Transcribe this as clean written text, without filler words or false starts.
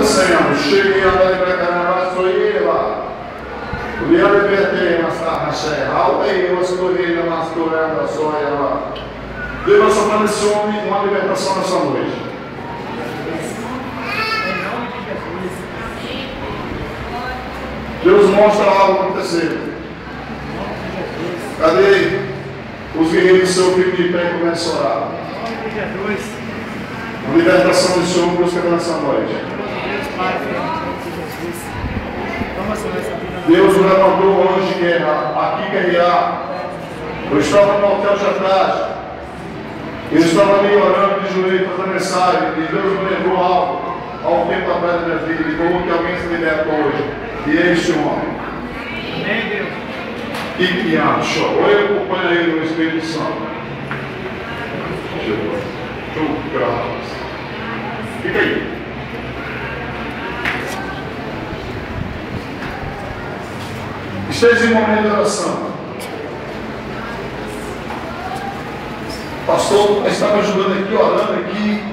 Senhor, cheguei a libertar sou eu. O dia libertei, mas está na cheia. Alei, eu escolhi, mas estou vendo a sua ela. Deus apareceu uma libertação nessa noite. Deus mostra algo acontecendo. Cadê os guerreiros do seu filho de pé e começam a orar? A libertação do Senhor busca nessa noite. Deus levantou o anjo de guerra, aqui guerrear. Eu estava no hotel de atrás. Eu estava ali orando de joelho para a mensagem. E Deus me levou algo há um tempo atrás da minha vida. E como que alguém se liberta hoje. E é este homem. Amém, Deus. E que acha? Ou eu acompanho ele no Espírito Santo. Jesus. Tu graças. Fica aí. Esteja em momento de oração. Pastor, estava ajudando aqui, orando aqui.